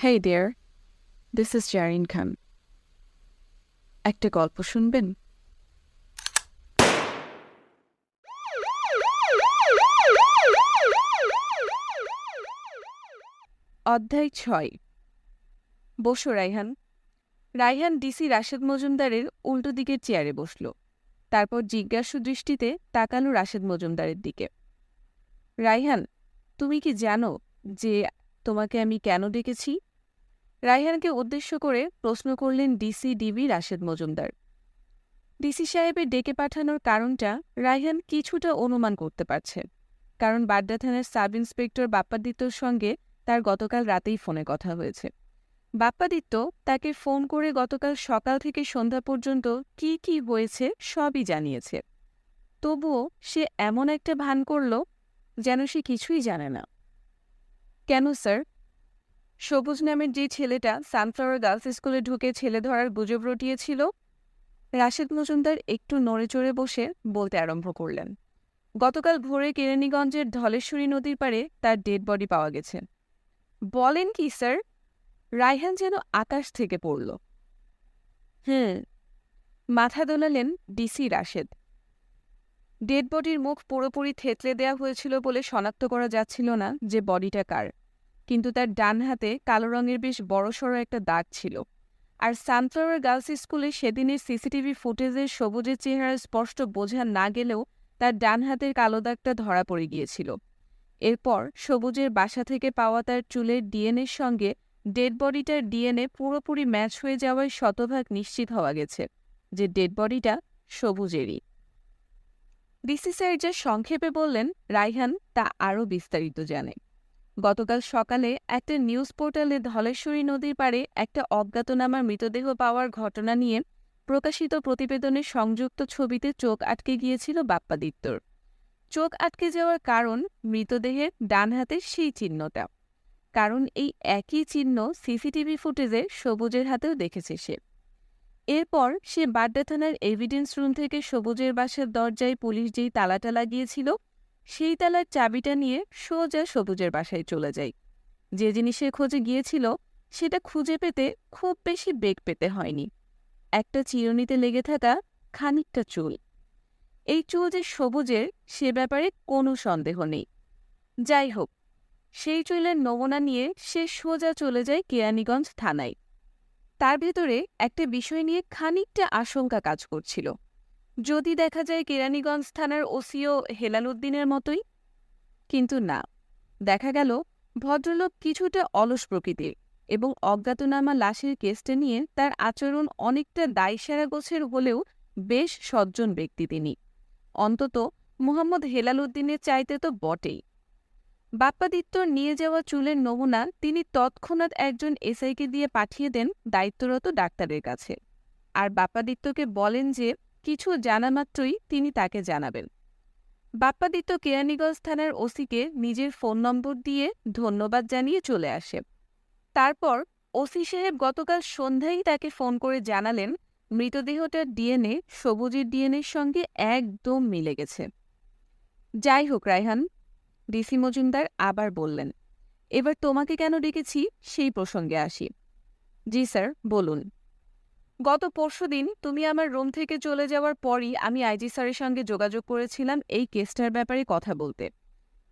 Hey there, this is Jareen Khan. একটা গল্প শুনবেন? অধ্যায় 6। বসো রায়হান। রায়হান ডিসি রাশেদ মজুমদারের উল্টো দিকের চেয়ারে বসল। তারপর জিজ্ঞাসু দৃষ্টিতে তাকালো রাশেদ মজুমদারের দিকে। রায়হান, তুমি কি জানো যে তোমাকে আমি কেন ডেকেছি? রায়হানকে উদ্দেশ্য করে প্রশ্ন করলেন DC DB Rashed Majumdar. DC সাহেবের ডেকে পাঠানোর কারণটা রায়হান কিছুটা অনুমান করতে পারছে, কারণ বাড্ডা থানার সাব ইন্সপেক্টর বাপ্পাদিত্যর সঙ্গে তার গতকাল রাতেই ফোনে কথা হয়েছে। বাপ্পাদিত্য তাকে ফোন করে গতকাল সকাল থেকে সন্ধ্যা পর্যন্ত কি কি হয়েছে সবই জানিয়েছে। তবুও সে এমন একটা ভান করল যেন সে কিছুই জানে না। কেন স্যার? সবুজ নামের যে ছেলেটা সানফ্লাওয়ার গার্লস স্কুলে ঢুকে ছেলে ধরার গুজব রটিয়েছিল, রাশেদ মজুমদার একটু নড়েচড়ে বসে বলতে আরম্ভ করলেন। গতকাল ভোরে কেরানীগঞ্জের ধলেশ্বরী নদীর পাড়ে তার ডেড বডি পাওয়া গেছে। বলেন কি স্যার? রায়হান যেন আকাশ থেকে পড়ল। মাথা দোলালেন ডিসি রাশেদ। ডেড বডির মুখ পুরোপুরি থেতলে দেয়া হয়েছিল বলে শনাক্ত করা যাচ্ছিল না যে বডিটা কার, কিন্তু তার ডান হাতে কালো রঙের বেশ বড়সড় একটা দাগ ছিল। আর সানফ্লাওয়ার গার্লস স্কুলে সেদিনের সিসিটিভি ফুটেজের সবুজের চেহারা স্পষ্ট বোঝা না গেলেও তার ডান হাতের কালো দাগটা ধরা পড়ে গিয়েছিল। এরপর সবুজের বাসা থেকে পাওয়া তার চুলের ডিএনএর সঙ্গে ডেড বডিটার ডিএনএ পুরোপুরি ম্যাচ হয়ে যাওয়ায় শতভাগ নিশ্চিত হওয়া গেছে যে ডেড বডিটা সবুজেরই। ডিসি স্যার যা সংক্ষেপে বললেন, রায়হান তা আরও বিস্তারিত জানে। গতকাল সকালে একটা নিউজ পোর্টালে ধলেশ্বরী নদীর পাড়ে একটা অজ্ঞাতনামার মৃতদেহ পাওয়ার ঘটনা নিয়ে প্রকাশিত প্রতিবেদনের সংযুক্ত ছবিতে চোখ আটকে গিয়েছিল বাপ্পাদিত্যর। চোখ আটকে যাওয়ার কারণ মৃতদেহের ডান হাতের সেই চিহ্নটা, কারণ এই একই চিহ্ন সিসিটিভি ফুটেজে সবুজের হাতেও দেখেছে সে। এরপর সে বাড্ডা থানার এভিডেন্স রুম থেকে সবুজের বাসার দরজায় পুলিশ যেই তালাটা লাগিয়েছিল সেই তালার চাবিটা নিয়ে সোজা সবুজের বাসায় চলে যায়। যে জিনিসের খোঁজে গিয়েছিল সেটা খুঁজে পেতে খুব বেশি বেগ পেতে হয়নি। একটা চিরুনিতে লেগে থাকা খানিকটা চুল। এই চুল যে সবুজের সে ব্যাপারে কোনো সন্দেহ নেই। যাই হোক, সেই চুলের নমুনা নিয়ে সে সোজা চলে যায় কেরানীগঞ্জ থানায়। তার ভেতরে একটা বিষয় নিয়ে খানিকটা আশঙ্কা কাজ করছিল, যদি দেখা যায় কেরানীগঞ্জ থানার ওসিও হেলাল উদ্দিনের মতোই। কিন্তু না, দেখা গেল ভদ্রলোক কিছুটা অলস প্রকৃতির এবং অজ্ঞাতনামা লাশের কেসটা নিয়ে তার আচরণ অনেকটা দায়সারা গোছের হলেও বেশ সজ্জন ব্যক্তি তিনি। অন্তত মুহাম্মদ হেলাল উদ্দিনের চাইতে তো বটেই। বাপ্পাদিত্যর নিয়ে যাওয়া চুলের নমুনা তিনি তৎক্ষণাৎ একজন এসআইকে দিয়ে পাঠিয়ে দেন দায়িত্বরত ডাক্তারের কাছে, আর বাপ্পাদিত্যকে বলেন যে কিছু জানা মাত্রই তিনি তাকে জানাবেন। বাপ্পাদিত্য কেরানীগঞ্জ থানার ওসিকে নিজের ফোন নম্বর দিয়ে ধন্যবাদ জানিয়ে চলে আসে। তারপর ওসি সাহেব গতকাল সন্ধ্যায় তাকে ফোন করে জানালেন মৃতদেহটার ডিএনএ সবুজের ডিএনএর সঙ্গে একদম মিলে গেছে। যাই হোক রায়হান, ডিসি মজুমদার আবার বললেন, এবার তোমাকে কেন ডেকেছি সেই প্রসঙ্গে আসি। জি স্যার, বলুন। গত পরশুদিন তুমি আমার রুম থেকে চলে যাওয়ার পরই আমি আইজি স্যারের সঙ্গে যোগাযোগ করেছিলাম এই কেসটার ব্যাপারে কথা বলতে।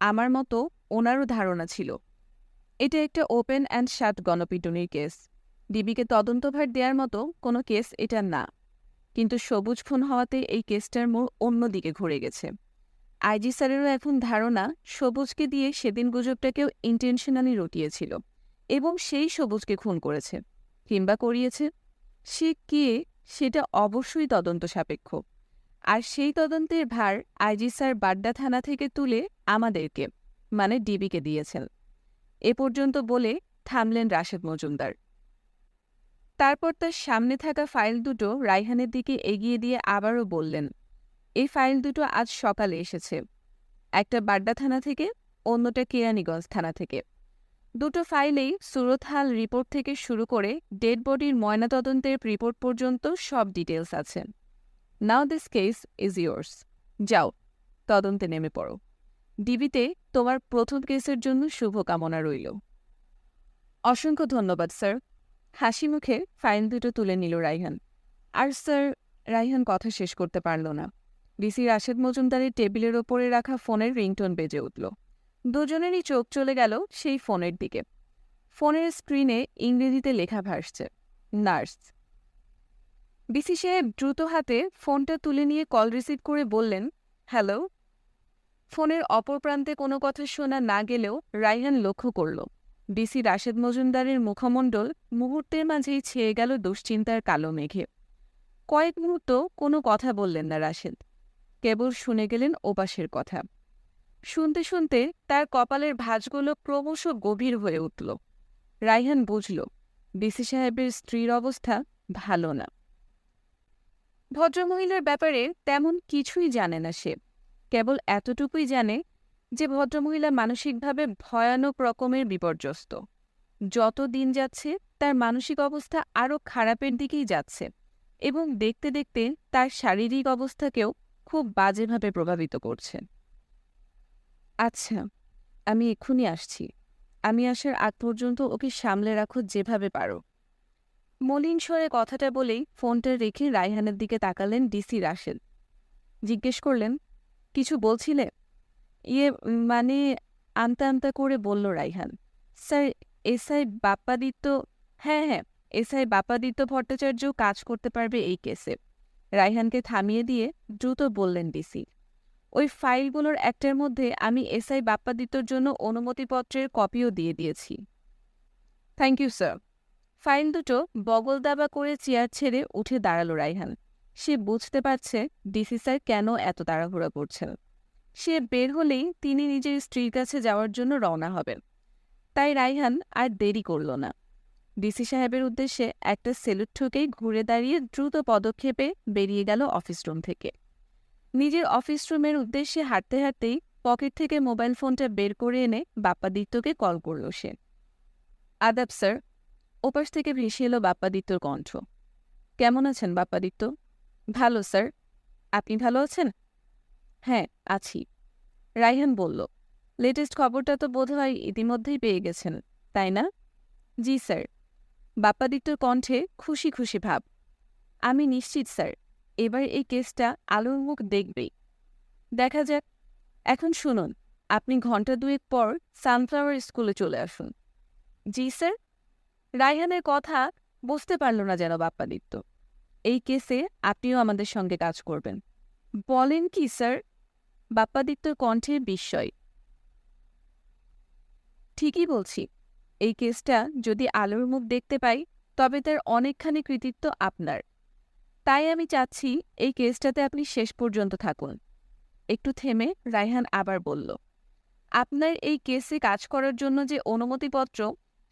আমার মতো ওনারও ধারণা ছিল এটা একটা ওপেন অ্যান্ড শাট গণপিটুনির কেস। ডিবিকে তদন্তভার দেওয়ার মতো কোনো কেস এটা না, কিন্তু সবুজ খুন হওয়াতে এই কেসটার মোড় অন্যদিকে ঘুরে গেছে। আইজি স্যারেরও এখন ধারণা সবুজকে দিয়ে সেদিন গুজবটাকেও ইন্টেনশনালি রটিয়েছিল এবং সেই সবুজকে খুন করেছে কিংবা করিয়েছে। সে কে সেটা অবশ্যই তদন্ত সাপেক্ষ, আর সেই তদন্তের ভার আইজি স্যার বাড্ডা থানা থেকে তুলে আমাদেরকে মানে ডিবিকে দিয়েছেন। এ পর্যন্ত বলে থামলেন রাশেদ মজুমদার। তারপর তার সামনে থাকা ফাইল দুটো রায়হানের দিকে এগিয়ে দিয়ে আবারও বললেন, এই ফাইল দুটো আজ সকালে এসেছে, একটা বাড্ডা থানা থেকে, অন্যটা কেরানীগঞ্জ থানা থেকে। দুটো ফাইলেই সুরতহাল রিপোর্ট থেকে শুরু করে ডেড বডির ময়নাতদন্তের রিপোর্ট পর্যন্ত সব ডিটেলস আছে। নাও দিস কেস ইজ ইয়োর্স। যাও, তদন্তে নেমে পড়ো। ডিবিতে তোমার প্রথম কেসের জন্য শুভকামনা রইল। অসংখ্য ধন্যবাদ স্যার। হাসি মুখে ফাইল দুটো তুলে নিল রাইহান। আর স্যার, রাইহান কথা শেষ করতে পারল না। ডিসি রাশেদ মজুমদারের টেবিলের ওপরে রাখা ফোনের রিংটোন বেজে উঠল। দুজনেরই চোখ চলে গেল সেই ফোনের দিকে। ফোনের স্ক্রিনে ইংরেজিতে লেখা ভাসছে, নার্স। ডিসি সাহেব দ্রুত হাতে ফোনটা তুলে নিয়ে কল রিসিভ করে বললেন, হ্যালো। ফোনের অপর প্রান্তে কোনো কথা শোনা না গেলেও রাইহান লক্ষ্য করল ডিসি রাশেদ মজুমদারের মুখমণ্ডল মুহূর্তের মাঝেই ছেয়ে গেল দুশ্চিন্তার কালো মেঘে। কয়েক মুহূর্ত কোনো কথা বললেন না রাশেদ, কেবল শুনে গেলেন ওপাশের কথা। শুনতে শুনতে তার কপালের ভাঁজগুলো ক্রমশ গভীর হয়ে উঠল। রাইহান বুঝল ডিসি সাহেবের স্ত্রীর অবস্থা ভালো না। ভদ্রমহিলার ব্যাপারে তেমন কিছুই জানে না সে, কেবল এতটুকুই জানে যে ভদ্রমহিলা মানসিকভাবে ভয়ানক রকমের বিপর্যস্ত। যত দিন যাচ্ছে তার মানসিক অবস্থা আরও খারাপের দিকেই যাচ্ছে এবং দেখতে দেখতে তার শারীরিক অবস্থাকেও খুব বাজেভাবে প্রভাবিত করছে। আচ্ছা, আমি এক্ষুনি আসছি। আমি আসার আগ পর্যন্ত ওকে সামলে রাখো যেভাবে পারো। মলিন স্বরে কথাটা বলেই ফোনটা রেখে রায়হানের দিকে তাকালেন ডিসি রাশেদ। জিজ্ঞেস করলেন, কিছু বলছিলে? মানে আমতা আমতা করে বলল রায়হান। Sir, SI Bappaditya. হ্যাঁ হ্যাঁ, এসআই বাপ্পাদিত্য ভট্টাচার্য কাজ করতে পারবে এই কেসে। রায়হানকে থামিয়ে দিয়ে দ্রুত বললেন ডিসি। ওই ফাইলগুলোর একটার মধ্যে আমি এসআই বাপ্পাদিত্যর জন্য অনুমতিপত্রের কপিও দিয়ে দিয়েছি। Thank you sir. ফাইল দুটো বগল দাবা করে চেয়ার ছেড়ে উঠে দাঁড়াল রায়হান। সে বুঝতে পারছে ডিসি স্যার কেন এত তাড়াহুড়া করছেন। সে বের হলেই তিনি নিজের স্ত্রীর কাছে যাওয়ার জন্য রওনা হবেন। তাই রায়হান আর দেরি করল না। ডিসি সাহেবের উদ্দেশ্যে একটা সেলুট ঠুকেই ঘুরে দাঁড়িয়ে দ্রুত পদক্ষেপে বেরিয়ে গেল অফিস রুম থেকে। নিজের অফিস রুমের উদ্দেশ্যে হাঁটতে হাঁটতেই পকেট থেকে মোবাইল ফোনটা বের করে এনে বাপ্পাদিত্যকে কল করল সে। আদাব স্যার। ওপাশ থেকে ভেসে এলো বাপ্পাদিত্যর কণ্ঠ। কেমন আছেন বাপ্পাদিত্য? ভালো স্যার। আপনি ভালো আছেন? হ্যাঁ, আছি। রায়হান বলল, লেটেস্ট খবরটা তো বোধহয় ইতিমধ্যেই পেয়ে গেছেন, তাই না? জি স্যার। বাপ্পাদিত্যর কণ্ঠে খুশি খুশি ভাব। আমি নিশ্চিত স্যার, এবার এই কেসটা আলোর মুখ দেখবেই। দেখা যাক। এখন শুনুন, আপনি ঘন্টা দুয়েক পর সানফ্লাওয়ার স্কুলে চলে আসুন। জি স্যার। রায়হানের কথা বুঝতে পারল না যেন বাপ্পাদিত্য। এই কেসে আপনিও আমাদের সঙ্গে কাজ করবেন। বলেন কি স্যার? বাপ্পাদিত্যর কণ্ঠে বিস্ময়। ঠিকই বলছি, এই কেসটা যদি আলোর মুখ দেখতে পাই তবে তার অনেকখানি কৃতিত্ব আপনার। তাই আমি চাচ্ছি এই কেসটাতে আপনি শেষ পর্যন্ত থাকুন। একটু থেমে রায়হান আবার বলল, আপনার এই কেসে কাজ করার জন্য যে অনুমতিপত্র,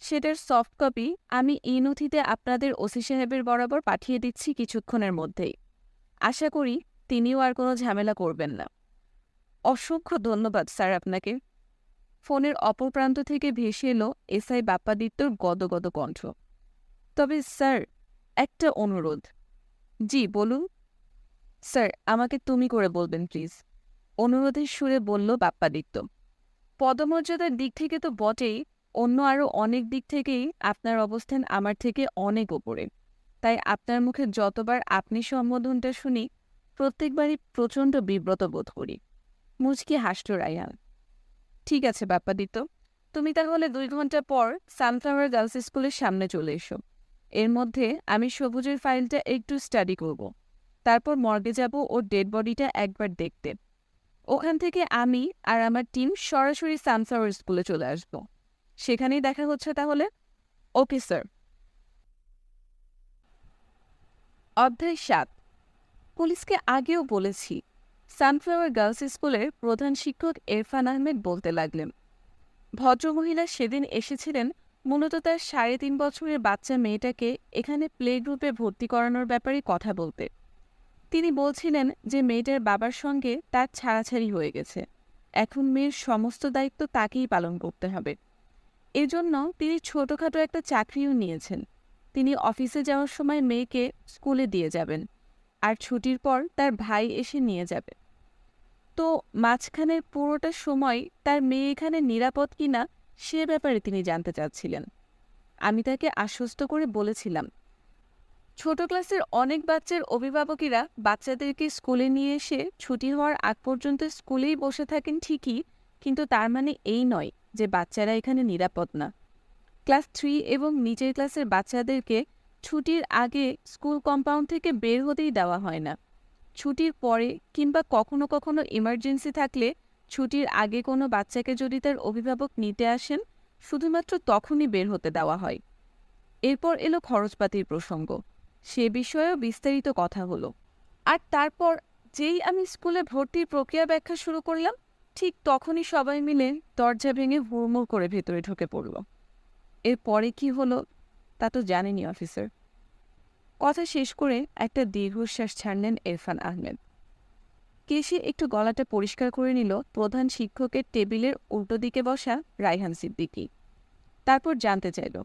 সেটার সফট কপি আমি এই নথিতে আপনাদের ওসি সাহেবের বরাবর পাঠিয়ে দিচ্ছি কিছুক্ষণের মধ্যেই। আশা করি তিনিও আর কোনো ঝামেলা করবেন না। অসংখ্য ধন্যবাদ স্যার আপনাকে। ফোনের অপর প্রান্ত থেকে ভেসে এলো এসআই বাপ্পাদিত্যর গদগদ কণ্ঠ। তবে স্যার, একটা অনুরোধ। জি বলুন। স্যার, আমাকে তুমি করে বলবেন প্লিজ, অনুরোধের সুরে বলল বাপ্পাদিত্য। পদমর্যাদার দিক থেকে তো বটেই, অন্য আরও অনেক দিক থেকেই আপনার অবস্থান আমার থেকে অনেক ওপরে। তাই আপনার মুখে যতবার আপনি সম্বোধনটা শুনি, প্রত্যেকবারই প্রচণ্ড বিব্রত বোধ করি। মুচকি হাসল রায়হান। ঠিক আছে বাপ্পাদিত্য, তুমি তাহলে 2 ঘন্টা পর সানফ্লাওয়ার গার্লস স্কুলের সামনে চলে এসো। এর মধ্যে আমি সবুজের ফাইলটা একটু স্টাডি করব। তারপর মর্গে যাব ওর ডেড বডিটা একবার দেখতে। ওখান থেকে আমি আর আমার টিম সরাসরি সানফ্লাওয়ার স্কুলে চলে আসব। সেখানেই দেখা হচ্ছে তাহলে। Okay sir. অধ্যায় 7। পুলিশকে আগেও বলেছি। সানফ্লাওয়ার গার্লস স্কুলের প্রধান শিক্ষক ইরফান আহমেদ বলতে লাগলেন। ভদ্রমহিলা সেদিন এসেছিলেন মূলত তার 3.5 বছরের বাচ্চা মেয়েটাকে এখানে প্লে গ্রুপে ভর্তি করানোর ব্যাপারে কথা বলতে। তিনি বলছিলেন যে মেয়েটার বাবার সঙ্গে তার ছাড়াছাড়ি হয়ে গেছে। এখন মেয়ের সমস্ত দায়িত্ব তাকেই পালন করতে হবে। এজন্য তিনি ছোটখাটো একটা চাকরিও নিয়েছেন। তিনি অফিসে যাওয়ার সময় মেয়েকে স্কুলে দিয়ে যাবেন, আর ছুটির পর তার ভাই এসে নিয়ে যাবে। তো মাঝখানের পুরোটা সময় তার মেয়ে এখানে নিরাপদ কিনা সে ব্যাপারে তিনি জানতে চাচ্ছিলেন। আমি তাকে আশ্বস্ত করে বলেছিলাম, ছোট ক্লাসের অনেক বাচ্চার অভিভাবকেরা বাচ্চাদেরকে স্কুলে নিয়ে এসে ছুটি হওয়ার আগ পর্যন্ত স্কুলেই বসে থাকেন ঠিকই, কিন্তু তার মানে এই নয় যে বাচ্চারা এখানে নিরাপদ না। ক্লাস 3 এবং নিচের ক্লাসের বাচ্চাদেরকে ছুটির আগে স্কুল কম্পাউন্ড থেকে বের হতেই দেওয়া হয় না। ছুটির পরে কিংবা কখনো কখনো ইমার্জেন্সি থাকলে ছুটির আগে কোনো বাচ্চাকে যদি তার অভিভাবক নিতে আসেন, শুধুমাত্র তখনই বের হতে দেওয়া হয়। এরপর এলো খরচপাতির প্রসঙ্গ। সে বিষয়েও বিস্তারিত কথা হলো। আর তারপর যেই আমি স্কুলে ভর্তির প্রক্রিয়া ব্যাখ্যা শুরু করলাম, ঠিক তখনই সবাই মিলে দরজা ভেঙে হুড়মুড় করে ভেতরে ঢুকে পড়ল। এরপরে কি হলো তা তো জানেনই অফিসার। কথা শেষ করে একটা দীর্ঘশ্বাস ছাড়লেন ইরফান আহমেদ। কেশে একটু গলাটা পরিষ্কার করে নিল প্রধান শিক্ষকের টেবিলের উল্টো দিকে বসা রায়হান সিদ্দিকী। তারপর জানতে চাইল,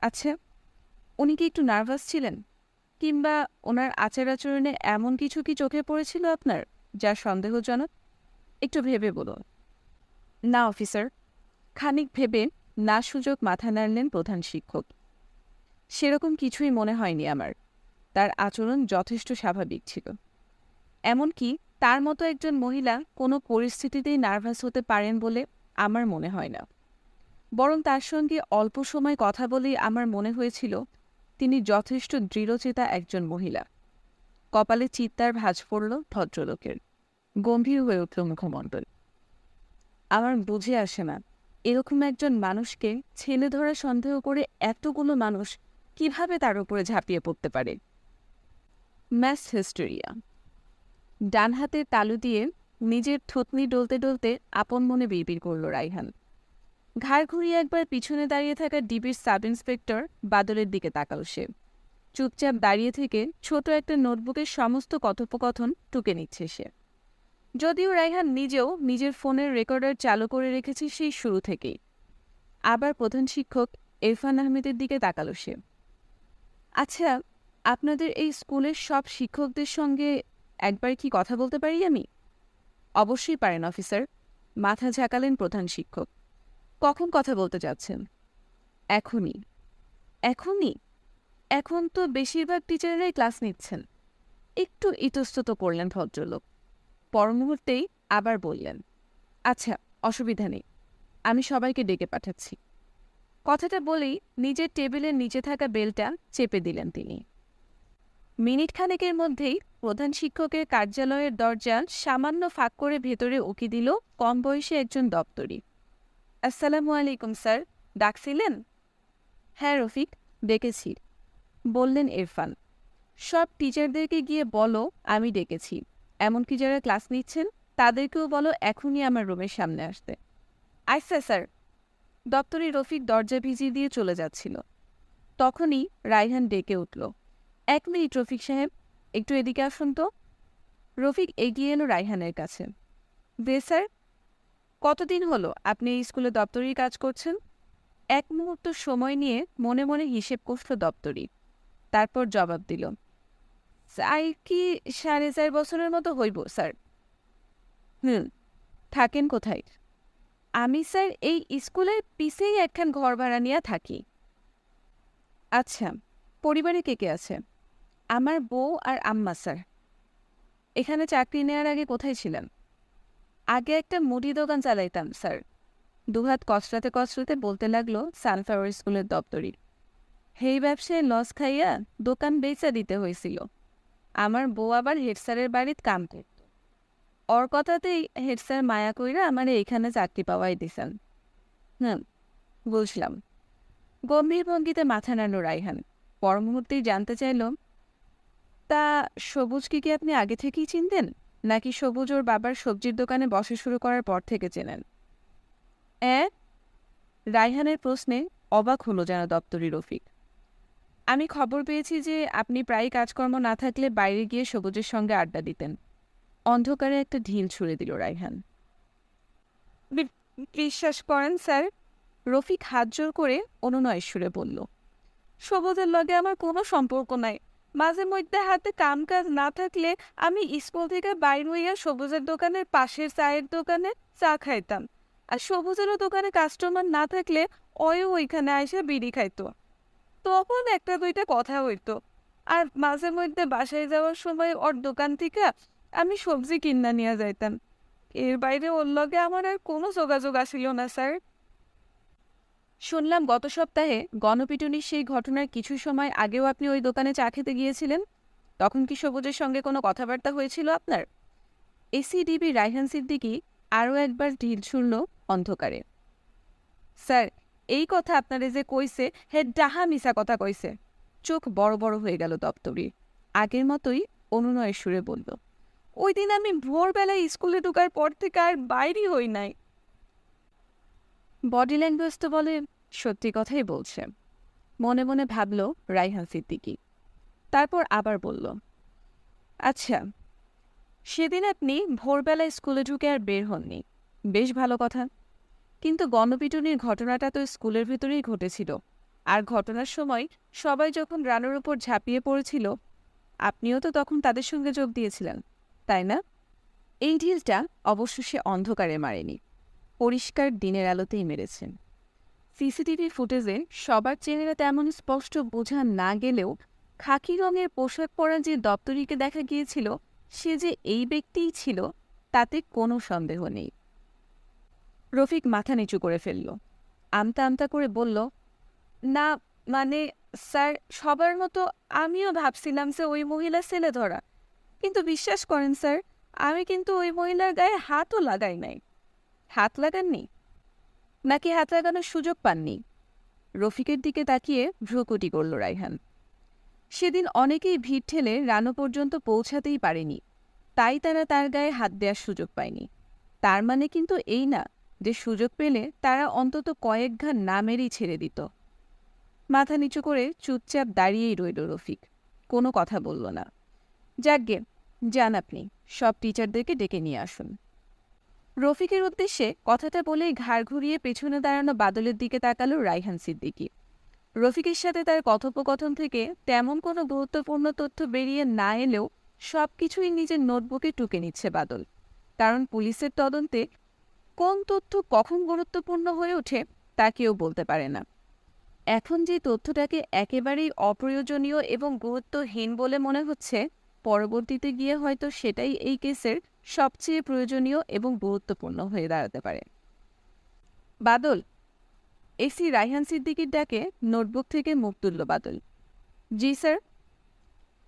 আচ্ছা, উনি কি একটু নার্ভাস ছিলেন, কিংবা ওনার আচার আচরণে এমন কিছু কি চোখে পড়েছিল আপনার যা সন্দেহজনক? একটু ভেবে বলুন। না অফিসার। খানিক ভেবে না সুযোগ মাথা নাড়লেন প্রধান শিক্ষক। সেরকম কিছুই মনে হয়নি আমার। তার আচরণ যথেষ্ট স্বাভাবিক ছিল। এমনকি তার মতো একজন মহিলা কোনো পরিস্থিতিতেই নার্ভাস হতে পারেন বলে আমার মনে হয় না। বরং তার সঙ্গে অল্প সময় কথা বলেই আমার মনে হয়েছিল তিনি যথেষ্ট দৃঢ়চেতা একজন মহিলা। কপালে চিত্তার ভাঁজ পড়ল ভদ্রলোকের। গম্ভীর হয়ে উঠল মুখমণ্ডল। আমার বুঝে আসে না, এরকম একজন মানুষকে ছেলে ধরা সন্দেহ করে এতগুলো মানুষ কিভাবে তার উপরে ঝাঁপিয়ে পড়তে পারে। Mass hysteria. ডান হাতের তালু দিয়ে নিজের থুতনি ডলতে ডলতে আপন মনে বিড়বিড় করল রায়হান। ঘাড় ঘুরিয়ে একবার পিছনে দাঁড়িয়ে থাকা ডিবির সাব ইন্সপেক্টর বাদলের দিকে তাকাল সে। চুপচাপ দাঁড়িয়ে থেকে ছোট একটা নোটবুকের সমস্ত কথোপকথন টুকে নিচ্ছে সে। যদিও রায়হান নিজেও নিজের ফোনের রেকর্ডার চালু করে রেখেছে সেই শুরু থেকেই। আবার প্রধান শিক্ষক ইরফান আহমেদের দিকে তাকাল সে। আচ্ছা, আপনাদের এই স্কুলের সব শিক্ষকদের সঙ্গে একবার কি কথা বলতে পারি আমি? অবশ্যই পারেন অফিসার, মাথা ঝাঁকালেন প্রধান শিক্ষক। কখন কথা বলতে যাচ্ছেন? এখনই। এখনই? এখন তো বেশিরভাগ টিচাররাই ক্লাস নিচ্ছেন। একটু ইতস্তত করলেন ভদ্রলোক। পর মুহূর্তেই আবার বললেন, আচ্ছা, অসুবিধা নেই, আমি সবাইকে ডেকে পাঠাচ্ছি। কথাটা বলেই নিজের টেবিলের নিচে থাকা বেলটা চেপে দিলেন তিনি। মিনিট খানেকের মধ্যেই প্রধান শিক্ষকের কার্যালয়ের দরজা সামান্য ফাঁক করে ভেতরে উকি দিল কম বয়সী একজন দপ্তরি। আসসালামু আলাইকুম স্যার, ডাকছিলেন? হ্যাঁ রফিক, ডেকেছি, বললেন ইরফান। সব টিচারদেরকে গিয়ে বলো আমি ডেকেছি, এমনকি যারা ক্লাস নিচ্ছেন তাদেরকেও বলো এখনই আমার রুমের সামনে আসতে। আচ্ছা স্যার। দপ্তরি রফিক দরজা ভিজিয়ে দিয়ে চলে যাচ্ছিল। তখনই রায়হান ডেকে উঠল, 1 মিনিট রফিক সাহেব, একটু এদিকে আসুন তো। রফিক এগিয়ে এলো রায়হানের কাছে। বে স্যার, কতদিন হলো আপনি এই স্কুলে দপ্তরির কাজ করছেন? এক মুহূর্ত সময় নিয়ে মনে মনে হিসেব করল দপ্তরি। তারপর জবাব দিল, স্যার কি 4.5 বছরের মতো হইব স্যার। থাকেন কোথায়? আমি স্যার এই স্কুলের পিছেই একখান ঘর ভাড়া নিয়ে থাকি। আচ্ছা, পরিবারে কে কে আছে? আমার বউ আর আম্মা স্যার। এখানে চাকরি নেওয়ার আগে কোথায় ছিলেন? আগে একটা মুদি দোকান চালাইতাম স্যার। দুহাত কচলাতে কচলাতে বলতে লাগলো সানফ্লাওয়ার স্কুলের দপ্তরি। সেই ব্যবসায় লস খাইয়া দোকান বেচা দিতে হয়েছিল। আমার বউ আবার হেড স্যারের বাড়িতে কাম করত। ওর কথাতেই হেড স্যার মায়া কইরা আমার এইখানে চাকরি পাওয়াই দিছেন। বুঝলাম। গম্ভীর ভঙ্গিতে মাথা নাড়ল রায়হান। পর মুহূর্তেই জানতে চাইল, তা সবুজকে কি আপনি আগে থেকেই চিনতেন, নাকি সবুজ ওর বাবার সবজির দোকানে বসা শুরু করার পর থেকে চেনেন? রায়হানের প্রশ্নে অবাক হলো যেন দপ্তরি রফিক। আমি খবর পেয়েছি যে আপনি প্রায় কাজকর্ম না থাকলে বাইরে গিয়ে সবুজের সঙ্গে আড্ডা দিতেন। অন্ধকারে একটা ঢিল ছুঁড়ে দিল রায়হান। বিশ্বাস করেন স্যার, রফিক হাত জোর করে অনুনয় সুরে বলল, সবুজের লগে আমার কোনো সম্পর্ক নাই। মাঝে মধ্যে হাতে কাম কাজ না থাকলে আমি স্কুল থেকে বাইর হইয়া সবুজের দোকানের পাশের চায়ের দোকানে চা খাইতাম। আর সবুজেরও দোকানে কাস্টমার না থাকলে ওইখানে আইসা বিড়ি খাইতো। তখন একটা দুইটা কথা হইতো। আর মাঝে মধ্যে বাসায় যাওয়ার সময় ওর দোকান থেকে আমি সবজি কিনা নিয়ে যাইতাম। এর বাইরে ওর লগে আমার আর কোনো যোগাযোগ আসিল না, স্যার। শুনলাম গত সপ্তাহে গণপিটুনির সেই ঘটনার কিছু সময় আগেও আপনি ওই দোকানে চা খেতে গিয়েছিলেন। তখন কি সবুজের সঙ্গে কোনো কথাবার্তা হয়েছিল আপনার? এসিডিবি রায়হান সিদ্দিকী আরও একবার ঢিল ছুড়ল অন্ধকারে। স্যার, এই কথা আপনারে যে কইছে হে ডাহা মিছা কথা কইছে। চোখ বড় বড় হয়ে গেল দপ্তরির। আগের মতোই অনুনয়ের সুরে বলল, ওই দিন আমি ভোরবেলায় স্কুলে ঢোকার পর থেকে আর বাইরই হই নাই। বডি ল্যাঙ্গুয়েজ তো বলে সত্যি কথাই বলছে, মনে মনে ভাবল রায়হান সিদ্দিকী। তারপর আবার বলল, আচ্ছা, সেদিন আপনি ভোরবেলায় স্কুলে ঢুকে আর বের হননি, বেশ ভালো কথা। কিন্তু গণপিটুনির ঘটনাটা তো স্কুলের ভেতরেই ঘটেছিল, আর ঘটনার সময় সবাই যখন রানুর উপর ঝাঁপিয়ে পড়েছিল আপনিও তো তখন তাদের সঙ্গে যোগ দিয়েছিলেন, তাই না? এই ঢিলটা অবশ্য সে অন্ধকারে মারেনি, পরিষ্কার দিনের আলোতেই মেরেছেন। সিসিটিভি ফুটেজে সবার চেহারা তেমন স্পষ্ট বোঝা না গেলেও খাকি রঙের পোশাক পরা যে দপ্তরিকে দেখা গিয়েছিল সে যে এই ব্যক্তিই ছিল তাতে কোনো সন্দেহ নেই। রফিক মাথা নিচু করে ফেলল, আমতা আমতা করে বলল, না মানে স্যার, সবার মতো আমিও ভাবছিলাম যে ওই মহিলা ছেলে ধরা, কিন্তু বিশ্বাস করেন স্যার, আমি কিন্তু ওই মহিলার গায়ে হাতও লাগাই নাই। হাত লাগাননি? নাকি হাত লাগানোর সুযোগ পাননি? রফিকের দিকে তাকিয়ে ভ্রুকুটি করল রায়হান। সেদিন অনেকেই ভিড় ঠেলে রানু পর্যন্ত পৌঁছাতেই পারেনি, তাই তারা তার গায়ে হাত দেওয়ার সুযোগ পায়নি। তার মানে কিন্তু এই না যে সুযোগ পেলে তারা অন্তত কয়েক ঘা না মেরেই ছেড়ে দিত। মাথা নিচু করে চুপচাপ দাঁড়িয়েই রইল রফিক, কোনো কথা বলল না। যাকগে, যান আপনি, সব টিচারদেরকে ডেকে নিয়ে আসুন। রফিকের উদ্দেশ্যে কথাটা বলেই ঘাড় ঘুরিয়ে পেছনে দাঁড়ানো বাদলের দিকে তাকালো রায়হান সিদ্দিকী। রফিকের সাথে তার কথোপকথন থেকে তেমন কোনো গুরুত্বপূর্ণ তথ্য বেরিয়ে না এলেও সবকিছুই নিজের নোটবুকে টুকে নিচ্ছে বাদল, কারণ পুলিশের তদন্তে কোন তথ্য কখন গুরুত্বপূর্ণ হয়ে ওঠে তা কেউ বলতে পারে না। এখন যে তথ্যটাকে একেবারেই অপ্রয়োজনীয় এবং গুরুত্বহীন বলে মনে হচ্ছে, পরবর্তীতে গিয়ে হয়তো সেটাই এই কেসের সবচেয়ে প্রয়োজনীয় এবং গুরুত্বপূর্ণ হয়ে দাঁড়াতে পারে। বাদল, এসি রায়হান সিদ্দিকীর ডাকে নোটবুক থেকে মুখ তুলল বাদল। জি স্যার।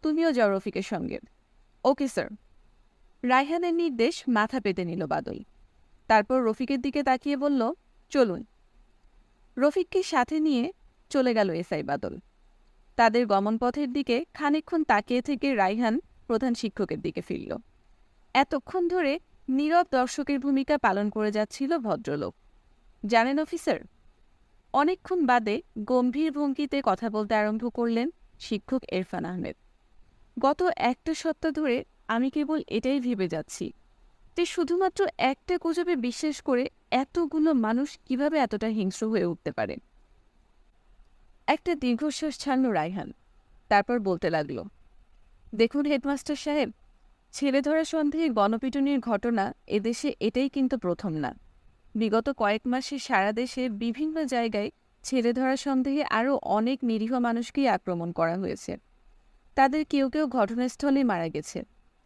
তুমিও যাও রফিকের সঙ্গে। Okay sir. রায়হানের নির্দেশ মাথা পেতে নিল বাদল। তারপর রফিকের দিকে তাকিয়ে বলল, চলুন। রফিককে সাথে নিয়ে চলে গেল এসআই বাদল। তাদের গমনপথের দিকে খানিকক্ষণ তাকিয়ে থেকে রায়হান প্রধান শিক্ষকের দিকে ফিরল। এতক্ষণ ধরে নীরব দর্শকের ভূমিকা পালন করে যাচ্ছিল ভদ্রলোক। জানেন অফিসার, অনেকক্ষণ বাদে গম্ভীর ভঙ্গিতে কথা বলতে আরম্ভ করলেন শিক্ষক ইরফান আহমেদ। গত একটা সপ্তাহ ধরে আমি কেবল এটাই ভেবে যাচ্ছি যে শুধুমাত্র একটা গুজবে বিশ্বাস করে এতগুলো মানুষ কিভাবে এতটা হিংস্র হয়ে উঠতে পারে। একটা দীর্ঘশ্বাস ছাড়ল রায়হান, তারপর বলতে লাগল, দেখুন হেডমাস্টার সাহেব, ছেলে ধরা সন্দেহে গণপিটুনির ঘটনা এদেশে এটাই কিন্তু প্রথম না। বিগত কয়েক মাসে সারা দেশে বিভিন্ন জায়গায় ছেলে ধরা সন্দেহে আরও অনেক নিরীহ মানুষকেই আক্রমণ করা হয়েছে। তাদের কেউ কেউ ঘটনাস্থলে মারা গেছে,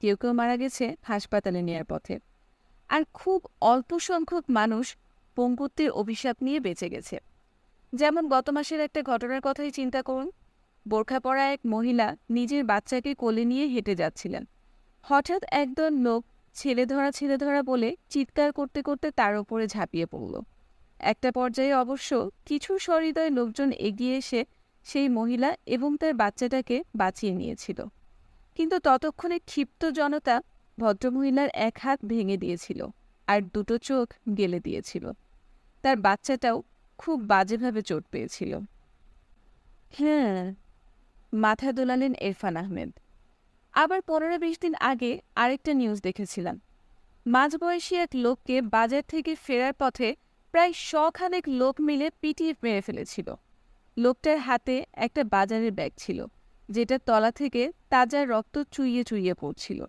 কেউ কেউ মারা গেছে হাসপাতালে নেয়ার পথে, আর খুব অল্প সংখ্যক মানুষ পঙ্গুত্বের অভিশাপ নিয়ে বেঁচে গেছে। যেমন গত মাসের একটা ঘটনার কথাই চিন্তা করুন। বোরখা পরা এক মহিলা নিজের বাচ্চাকে কোলে নিয়ে হেঁটে যাচ্ছিলেন। হঠাৎ একদল লোক ছেলে ধরা বলে চিৎকার করতে করতে তার ওপরে ঝাঁপিয়ে পড়ল। একটা পর্যায়ে অবশ্য কিছু সহৃদয় লোকজন এগিয়ে এসে সেই মহিলা এবং তার বাচ্চাটাকে বাঁচিয়ে নিয়েছিল, কিন্তু ততক্ষণে ক্ষিপ্ত জনতা ভদ্রমহিলার এক হাত ভেঙে দিয়েছিল আর দুটো চোখ গেলে দিয়েছিল। তার বাচ্চাটাও খুব বাজেভাবে চোট পেয়েছিল। হ্যাঁ, মাথা দোলালেন ইরফান আহমেদ। আবার 15-20 দিন আগে আরেকটা নিউজ দেখেছিলাম। মাঝবয়সী এক লোককে বাজার থেকে ফেরার পথে প্রায় 100 খানেক লোক মিলে পিটিয়ে মেরে ফেলেছিল। লোকটার হাতে একটা বাজারের ব্যাগ ছিল, যেটার তলা থেকে তাজা রক্ত চুইয়ে চুইয়ে পড়ছিল।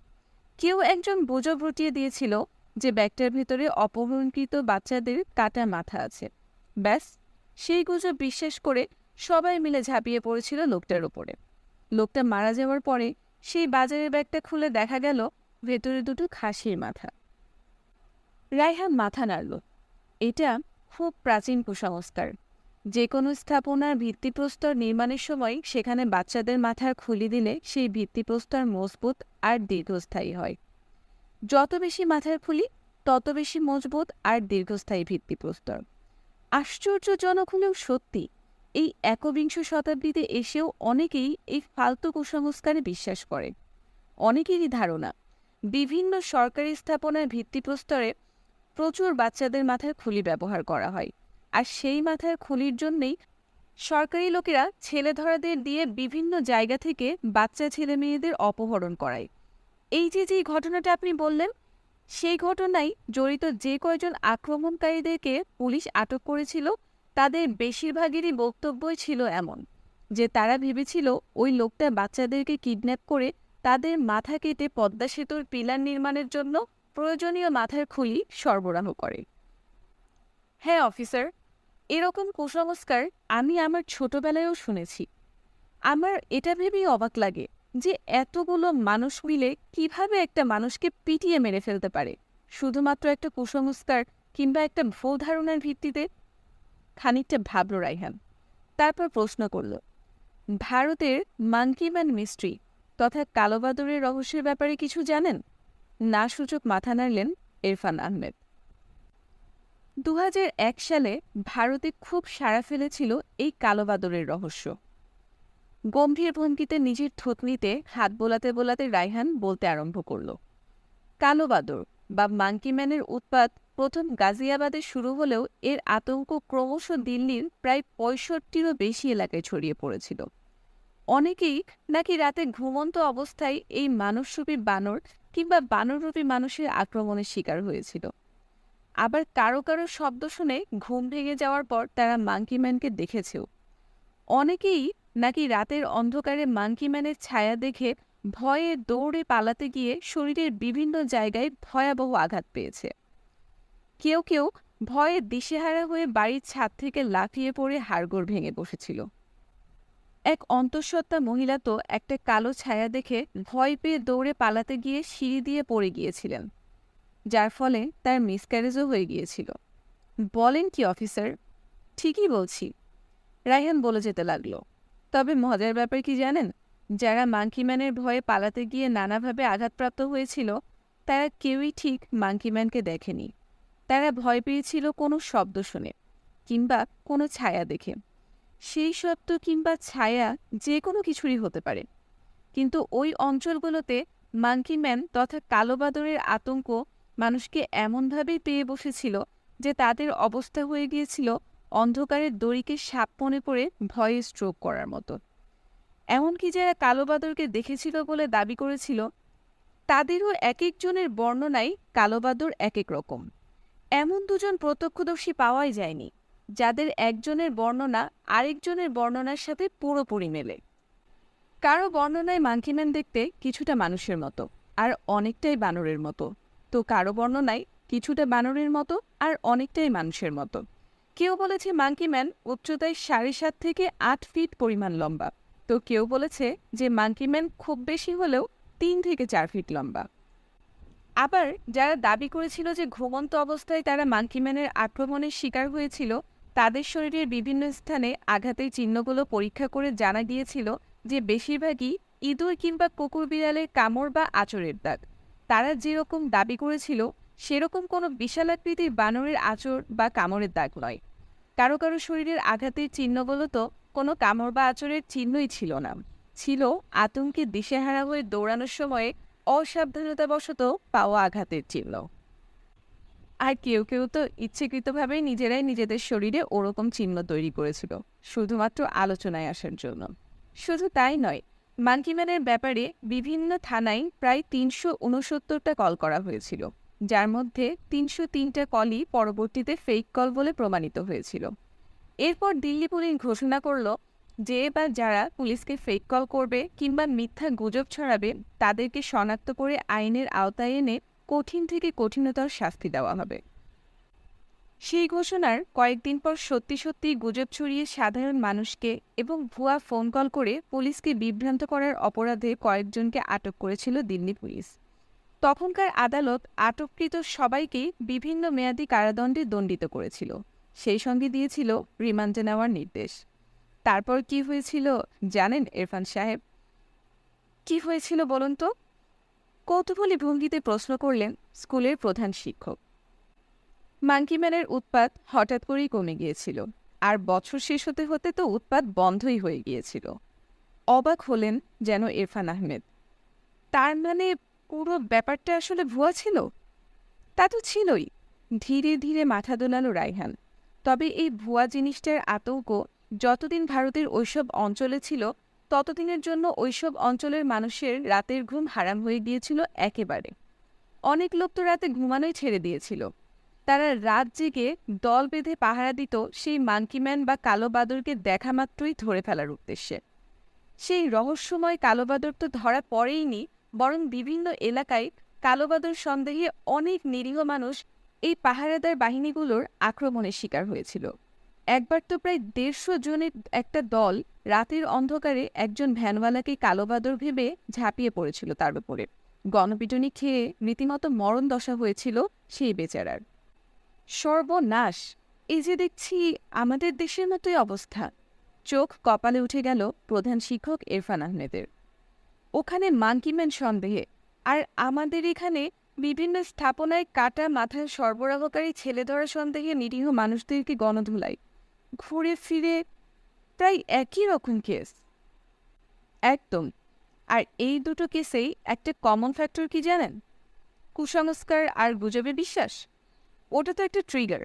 কেউ একজন গুজব রটিয়ে দিয়েছিল যে ব্যাগটার ভেতরে অপহরণকৃত বাচ্চাদের কাটা মাথা আছে। ব্যাস, সেই গুজব বিশ্বাস করে সবাই মিলে ঝাঁপিয়ে পড়েছিল লোকটার ওপরে। লোকটা মারা যাওয়ার পরে সেই বাজারের ব্যাগটা খুলে দেখা গেল ভেতরে দুটো খাসির মাথা। রায়হান মাথা নাড়ল। এটা খুব প্রাচীন কুসংস্কার। যে কোনো স্থাপনার ভিত্তিপ্রস্তর নির্মাণের সময় সেখানে বাচ্চাদের মাথার খুলি দিলে সেই ভিত্তিপ্রস্তর মজবুত আর দীর্ঘস্থায়ী হয়। যত বেশি মাথার খুলি তত বেশি মজবুত আর দীর্ঘস্থায়ী ভিত্তিপ্রস্তর। আশ্চর্যজনক হলেও সত্যি, এই একবিংশ শতাব্দীতে এসেও অনেকেই এই ফালতু কুসংস্কারে বিশ্বাস করে। অনেকেরই ধারণা বিভিন্ন সরকারি স্থাপনার ভিত্তিপ্রস্তরে প্রচুর বাচ্চাদের মাথার খুলি ব্যবহার করা হয়, আর সেই মাথার খুলির জন্যেই সরকারি লোকেরা ছেলেধরাদের দিয়ে বিভিন্ন জায়গা থেকে বাচ্চা ছেলে মেয়েদের অপহরণ করায়। এই যে ঘটনাটা আপনি বললেন, সেই ঘটনায় জড়িত যে কয়জন আক্রমণকারীদেরকে পুলিশ আটক করেছিল তাদের বেশিরভাগেরই বক্তব্যই ছিল এমন যে তারা ভেবেছিল ওই লোকটা বাচ্চাদেরকে কিডন্যাপ করে তাদের মাথা কেটে পদ্মা সেতুর পিলার নির্মাণের জন্য প্রয়োজনীয় মাথার খুলি সরবরাহ করে। হ্যাঁ অফিসার, এরকম কুসংস্কার আমি আমার ছোটবেলায়ও শুনেছি। আমার এটা ভেবেই অবাক লাগে যে এতগুলো মানুষ মিলে কিভাবে একটা মানুষকে পিটিয়ে মেরে ফেলতে পারে শুধুমাত্র একটা কুসংস্কার কিংবা একটা ভুল ধারণার ভিত্তিতে। খানিকটা ভাবল রায়হান, তারপর প্রশ্ন করল, ভারতের মাঙ্কি ম্যান মিস্ট্রি তথা কালোবাদরের রহস্যের ব্যাপারে কিছু জানেন? না সূচক মাথা নাড়লেন ইরফান আহমেদ। 2001 সালে ভারতে খুব সাড়া ফেলেছিল এই কালোবাদরের রহস্য। গম্ভীর ভঙ্গিতে নিজের থুতনিতে হাত বোলাতে বোলাতে রায়হান বলতে আরম্ভ করল, কালোবাদর বা মাঙ্কি ম্যানের উৎপাত প্রথম গাজিয়াবাদে শুরু হলেও এর আতঙ্ক ক্রমশ দিল্লির প্রায় 65টিরও বেশি এলাকায় ছড়িয়ে পড়েছিল। অনেকেই নাকি রাতে ঘুমন্ত অবস্থায় এই মানুষরূপী বানর কিংবা বানররূপী মানুষের আক্রমণের শিকার হয়েছিল। আবার কারো কারো শব্দ শুনে ঘুম ভেঙে যাওয়ার পর তারা মাঙ্কি ম্যানকে দেখেছেও। অনেকেই নাকি রাতের অন্ধকারে মাঙ্কি ম্যানের ছায়া দেখে ভয়ে দৌড়ে পালাতে গিয়ে শরীরের বিভিন্ন জায়গায় ভয়াবহ আঘাত পেয়েছে। কেউ কেউ ভয়ে দিশেহারা হয়ে বাড়ির ছাদ থেকে লাফিয়ে পড়ে হাড়গোড় ভেঙে বসেছিল। এক অন্তঃসত্ত্বা মহিলা তো একটা কালো ছায়া দেখে ভয় পেয়ে দৌড়ে পালাতে গিয়ে সিঁড়ি দিয়ে পড়ে গিয়েছিলেন, যার ফলে তার মিসক্যারেজও হয়ে গিয়েছিল। বলেন কি অফিসার? ঠিকই বলছি, রায়হান বলে যেতে লাগলো। তবে মজার ব্যাপার কি জানেন, যারা মাঙ্কি ম্যানের ভয়ে পালাতে গিয়ে নানাভাবে আঘাতপ্রাপ্ত হয়েছিল তারা কেউই ঠিক মাঙ্কি ম্যানকে দেখেনি। তারা ভয় পেয়েছিল কোনো শব্দ শুনে কিংবা কোনো ছায়া দেখে। সেই শব্দ কিংবা ছায়া যে কোনো কিছুরই হতে পারে, কিন্তু ওই অঞ্চলগুলোতে মাঙ্কি ম্যান তথা কালোবাদরের আতঙ্ক মানুষকে এমনভাবেই পেয়ে বসেছিল যে তাদের অবস্থা হয়ে গিয়েছিল অন্ধকারের দড়িকে সাপ মনে করে ভয়ে স্ট্রোক করার মতো। এমনকি যারা কালোবাদরকে দেখেছিল বলে দাবি করেছিল তাদেরও এক একজনের বর্ণনায় কালোবাদর এক এক রকম। এমন দুজন প্রত্যক্ষদর্শী পাওয়াই যায়নি যাদের একজনের বর্ণনা আরেকজনের বর্ণনার সাথে পুরোপুরি মেলে। কারো বর্ণনায় মাঙ্কি ম্যান দেখতে কিছুটা মানুষের মতো আর অনেকটাই বানরের মতো, তো কারো বর্ণনায় কিছুটা বানরের মতো আর অনেকটাই মানুষের মতো। কেউ বলেছে মাঙ্কি ম্যান উচ্চতায় 7.5 থেকে 8 ফিট পরিমাণ লম্বা, তো কেউ বলেছে যে মাঙ্কি ম্যান খুব বেশি হলেও 3 থেকে 4 ফিট লম্বা। আবার যারা দাবি করেছিল যে ঘুমন্ত অবস্থায় তারা মাঙ্কি ম্যানের আক্রমণের শিকার হয়েছিল তাদের শরীরের বিভিন্ন স্থানে আঘাতের চিহ্নগুলো পরীক্ষা করে জানা গিয়েছিল যে বেশিরভাগই ইঁদুর কিংবা কুকুর বিড়ালের কামড় বা আঁচড়ের দাগ। তারা যেরকম দাবি করেছিল সেরকম কোনো বিশালাকৃতির বানরের আঁচড় বা কামড়ের দাগ নয়। কারো কারো শরীরের আঘাতের চিহ্নগুলো তো কোনো কামড় বা আঁচড়ের চিহ্নই ছিল না, ছিল আতঙ্কে দিশেহারা হয়ে দৌড়ানোর সময়ে অসাবধানতাবশত পাওয়া আঘাতের চিহ্ন। আর কেউ কেউ তো ইচ্ছাকৃতভাবেই নিজেরাই নিজেদের শরীরে ওরকম চিহ্ন তৈরি করেছিল শুধুমাত্র আলোচনায় আসার জন্য। শুধু তাই নয়, মাঙ্কি ম্যানের ব্যাপারে বিভিন্ন থানায় প্রায় 369টা কল করা হয়েছিল, যার মধ্যে 303টা কলই পরবর্তীতে ফেক কল বলে প্রমাণিত হয়েছিল। এরপর দিল্লি পুলিশ ঘোষণা করল যে বা যারা পুলিশকে ফেক কল করবে কিংবা মিথ্যা গুজব ছড়াবে তাদেরকে শনাক্ত করে আইনের আওতায় এনে কঠিন থেকে কঠিনতর শাস্তি দেওয়া হবে। সেই ঘোষণার কয়েকদিন পর সত্যি সত্যি গুজব ছড়িয়ে সাধারণ মানুষকে এবং ভুয়া ফোন কল করে পুলিশকে বিভ্রান্ত করার অপরাধে কয়েকজনকে আটক করেছিল দিল্লি পুলিশ। তখনকার আদালত আটককৃত সবাইকেই বিভিন্ন মেয়াদী কারাদণ্ডে দণ্ডিত করেছিল, সেই সঙ্গে দিয়েছিল রিমান্ডে নেওয়ার নির্দেশ। তারপর কি হয়েছিল জানেন ইরফান সাহেব? কি হয়েছিল বলুন তো? কৌতূহলী ভঙ্গিতে প্রশ্ন করলেন স্কুলের প্রধান শিক্ষক। মাঙ্কিম্যানের উৎপাত হঠাৎ করেই কমে গিয়েছিল, আর বছর শেষ হতে হতে তো উৎপাত বন্ধই হয়ে গিয়েছিল। অবাক হলেন যেন ইরফান আহমেদ। তার মানে পুরো ব্যাপারটা আসলে ভুয়া ছিল? তা তো ছিলই। ধীরে ধীরে মাথা দোলালো রায়হান। তবে এই ভুয়া জিনিসটার আতঙ্ক যতদিন ভারতের ওইসব অঞ্চলে ছিল, ততদিনের জন্য ওইসব অঞ্চলের মানুষের রাতের ঘুম হারাম হয়ে গিয়েছিল একেবারে। অনেক লোক তো রাতে ঘুমানোই ছেড়ে দিয়েছিল। তারা রাত জেগে দল বেঁধে পাহারা দিত সেই মাঙ্কিম্যান বা কালো বাদরকে দেখা মাত্রই ধরে ফেলার উদ্দেশ্যে। সেই রহস্যময় কালো বাদর তো ধরা পড়েইনি, বরং বিভিন্ন এলাকায় কালো বাদর সন্দেহে অনেক নিরীহ মানুষ এই পাহারাদার বাহিনীগুলোর আক্রমণের শিকার হয়েছিল। একবার তো প্রায় ১৫০ জনের একটা দল রাতের অন্ধকারে একজন ভ্যানওয়ালাকে কালো বাদর ভেবে ঝাঁপিয়ে পড়েছিল তার উপরে। গণপিটুনি খেয়ে রীতিমতো মরণ দশা হয়েছিল সেই বেচারার। সর্বনাশ! এই যে দেখছি আমাদের দেশের মতোই অবস্থা। চোখ কপালে উঠে গেল প্রধান শিক্ষক ইরফান আহমেদের। ওখানে মাঙ্কিম্যান সন্দেহে, আর আমাদের এখানে বিভিন্ন স্থাপনায় কাটা মাথার সরবরাহকারী ছেলে ধরা সন্দেহে নিরীহ মানুষদেরকে গণধুলাই। ঘুরে ফিরে প্রায় একই রকম কেস। একদম। আর এই দুটো কেসেই একটা কমন ফ্যাক্টর কি জানেন? কুসংস্কার আর গুজবে বিশ্বাস। ওটা তো একটা ট্রিগার।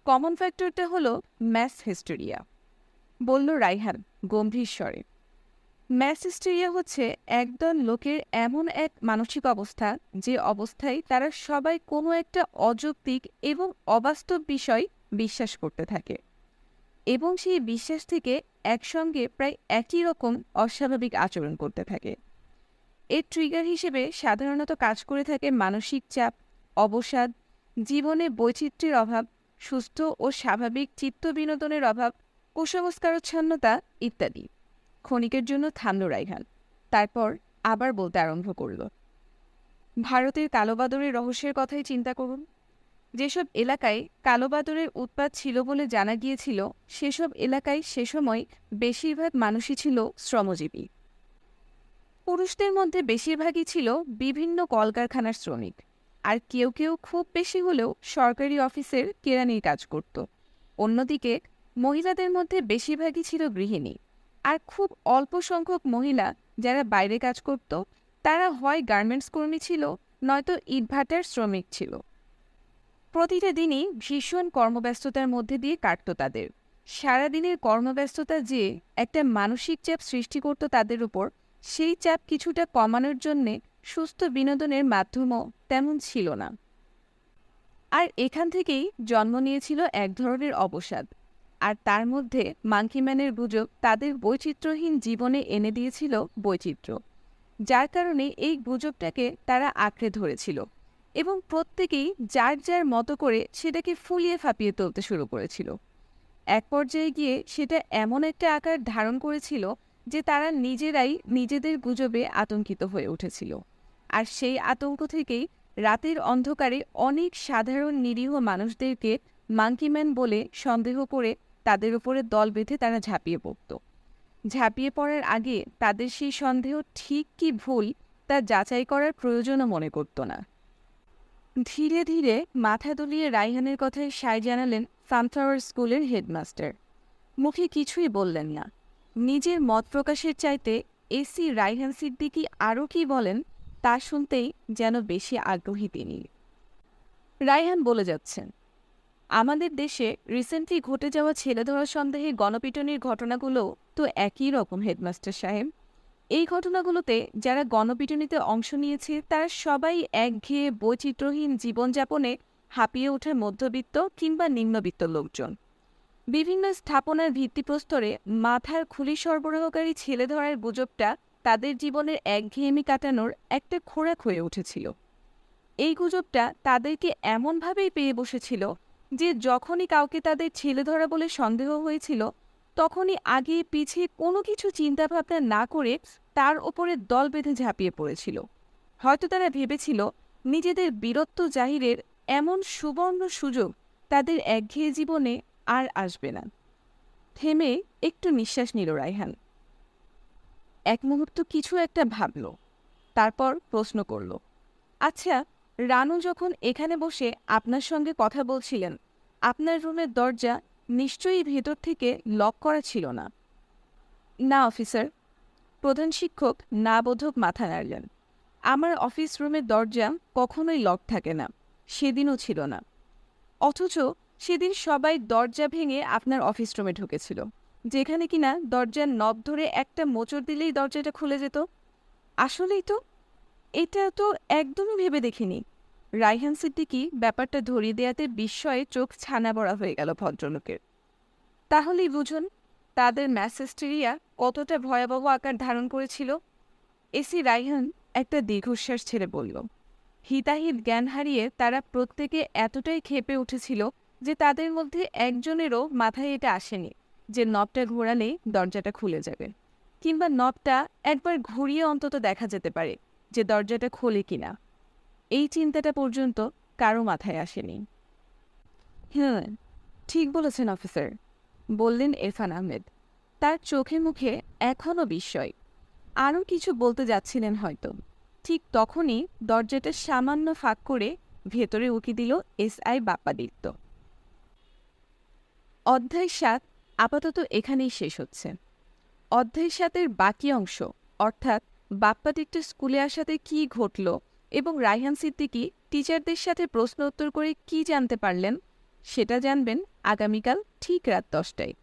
কমন ফ্যাক্টরটা হলো ম্যাস হিস্টেরিয়া, বলল রায়হান গম্ভীর স্বরে। ম্যাস হিস্টেরিয়া হচ্ছে একদল লোকের এমন এক মানসিক অবস্থা, যে অবস্থায় তারা সবাই কোনো একটা অযৌক্তিক এবং অবাস্তব বিষয় বিশ্বাস করতে থাকে, এবং সেই বিশ্বাস থেকে একসঙ্গে প্রায় একই রকম অস্বাভাবিক আচরণ করতে থাকে। এর ট্রিগার হিসেবে সাধারণত কাজ করে থাকে মানসিক চাপ, অবসাদ, জীবনে বৈচিত্র্যের অভাব, সুস্থ ও স্বাভাবিক চিত্ত বিনোদনের অভাব, কুসংস্কারচ্ছন্নতা ইত্যাদি। ক্ষণিকের জন্য থামল রায়হান, তারপর আবার বলতে আরম্ভ করল। ভারতের কালোবাদরের রহস্যের কথাই চিন্তা করুন। যেসব এলাকায় কালোবাদরের উৎপাত ছিল বলে জানা গিয়েছিল, সেসব এলাকায় সে সময় বেশিরভাগ মানুষই ছিল শ্রমজীবী। পুরুষদের মধ্যে বেশিরভাগই ছিল বিভিন্ন কলকারখানার শ্রমিক, আর কেউ কেউ খুব বেশি হলেও সরকারি অফিসের কেরানির কাজ করত। অন্যদিকে মহিলাদের মধ্যে বেশিরভাগই ছিল গৃহিণী, আর খুব অল্প সংখ্যক মহিলা যারা বাইরে কাজ করত, তারা হয় গার্মেন্টস কর্মী ছিল, নয়তো ইটভাটার শ্রমিক ছিল। প্রতিটা দিনই ভীষণ কর্মব্যস্ততার মধ্যে দিয়ে কাটত তাদের। সারাদিনের কর্মব্যস্ততা যে একটা মানসিক চাপ সৃষ্টি করত তাদের উপর, সেই চাপ কিছুটা কমানোর জন্যে সুস্থ বিনোদনের মাধ্যমও তেমন ছিল না। আর এখান থেকেই জন্ম নিয়েছিল এক ধরনের অবসাদ, আর তার মধ্যে মাঙ্কিম্যানের গুজব তাদের বৈচিত্র্যহীন জীবনে এনে দিয়েছিল বৈচিত্র্য, যার কারণে এই গুজবটাকে তারা আঁকড়ে ধরেছিল এবং প্রত্যেকেই যার যার মতো করে সেটাকে ফুলিয়ে ফাঁপিয়ে তুলতে শুরু করেছিল। এক পর্যায়ে গিয়ে সেটা এমন একটা আকার ধারণ করেছিল যে তারা নিজেরাই নিজেদের গুজবে আতঙ্কিত হয়ে উঠেছিল। আর সেই আতঙ্ক থেকেই রাতের অন্ধকারে অনেক সাধারণ নিরীহ মানুষদেরকে মাঙ্কিম্যান বলে সন্দেহ করে তাদের উপরে দল বেঁধে তারা ঝাঁপিয়ে পড়ত। ঝাঁপিয়ে পড়ার আগে তাদের সেই সন্দেহ ঠিক কি ভুল তা যাচাই করার প্রয়োজনও মনে করত না। ধীরে ধীরে মাথা দুলিয়ে রায়হানের কথায় সায় জানালেন সানফ্লাওয়ার স্কুলের হেডমাস্টার। মুখে কিছুই বললেন না। নিজের মত প্রকাশের চাইতে এসি রায়হান সিদ্দিকী আরও কি বলেন তা শুনতেই যেন বেশি আগ্রহী তিনি। রায়হান বলে যাচ্ছেন, আমাদের দেশে রিসেন্টলি ঘটে যাওয়া ছেলে ধরা সন্দেহে গণপিটুনির ঘটনাগুলো তো একই রকম হেডমাস্টার সাহেব। এই ঘটনাগুলোতে যারা গণপিটুনিতে অংশ নিয়েছে তারা সবাই একঘেয়ে বৈচিত্র্যহীন জীবনযাপনে হাঁপিয়ে ওঠা মধ্যবিত্ত কিংবা নিম্নবিত্ত লোকজন। বিভিন্ন স্থাপনার ভিত্তিপ্রস্তরে মাথার খুলি সরবরাহকারী ছেলে ধরার গুজবটা তাদের জীবনের একঘেয়েমি কাটানোর একটা খোরাক হয়ে উঠেছিল। এই গুজবটা তাদেরকে এমনভাবেই পেয়ে বসেছিল যে যখনই কাউকে তাদের ছেলে ধরা বলে সন্দেহ হয়েছিল তখনই আগে পিছিয়ে কোনো কিছু চিন্তাভাবনা না করে তার ওপরে দল বেঁধে ঝাঁপিয়ে পড়েছিল। হয়তো তারা ভেবেছিল নিজেদের বীরত্ব জাহিরের এমন সুবর্ণ সুযোগ তাদের একঘেয়ে জীবনে আর আসবে না। থেমে একটু নিঃশ্বাস নিল রায়হান। এক মুহূর্ত কিছু একটা ভাবল, তারপর প্রশ্ন করল, আচ্ছা, রানু যখন এখানে বসে আপনার সঙ্গে কথা বলছিলেন আপনার রুমের দরজা নিশ্চয়ই ভেতর থেকে লক করা ছিল না? না অফিসার। প্রধান শিক্ষক না বোধক মাথা নাড়লেন। আমার অফিস রুমের দরজা কখনোই লক থাকে না, সেদিনও ছিল না। অথচ সেদিন সবাই দরজা ভেঙে আপনার অফিস রুমে ঢুকেছিল, যেখানে কিনা দরজার নব ধরে একটা মোচড় দিলেই দরজাটা খুলে যেত। আসলেই তো, এটা তো একদমই ভেবে দেখিনি। রায়হান সিদ্দিকী ব্যাপারটা ধরিয়ে দেয়াতে বিস্ময়ে চোখ ছানা বড়া হয়ে গেল ভদ্রলোকের। তাহলেই বুঝুন তাদের ম্যাসেস্টেরিয়া কতটা ভয়াবহ আকার ধারণ করেছিল। এসি রায়হান একটা দীর্ঘশ্বাস ছেড়ে বলল, হিতাহিত জ্ঞান হারিয়ে তারা প্রত্যেকে এতটাই ক্ষেপে উঠেছিল যে তাদের মধ্যে একজনেরও মাথায় এটা আসেনি যে নবটা ঘোরালেই দরজাটা খুলে যাবে, কিংবা নবটা একবার ঘুরিয়ে অন্তত দেখা যেতে পারে যে দরজাটা খোলে কিনা। এই চিন্তাটা পর্যন্ত কারো মাথায় আসেনি। হ্যাঁ, ঠিক বলেছেন অফিসার, বললেন ইরফান আহমেদ। তার চোখে মুখে এখনও বিস্ময়। আরও কিছু বলতে যাচ্ছিলেন হয়তো, ঠিক তখনই দরজাটা সামান্য ফাঁক করে ভেতরে উকি দিল এসআই বাপ্পাদিত্য। অধ্যায় ৭ আপাতত এখানেই শেষ হচ্ছে। অধ্যায় ৭-এর বাকি অংশ, অর্থাৎ বাপ্পাদিত্য স্কুলে আসাতে কী ঘটল এবং রায়হান সিদ্দিকী টিচারদের সাথে প্রশ্ন উত্তর করে কী জানতে পারলেন, সেটা জানবেন আগামীকাল ঠিক রাত ১০টায়।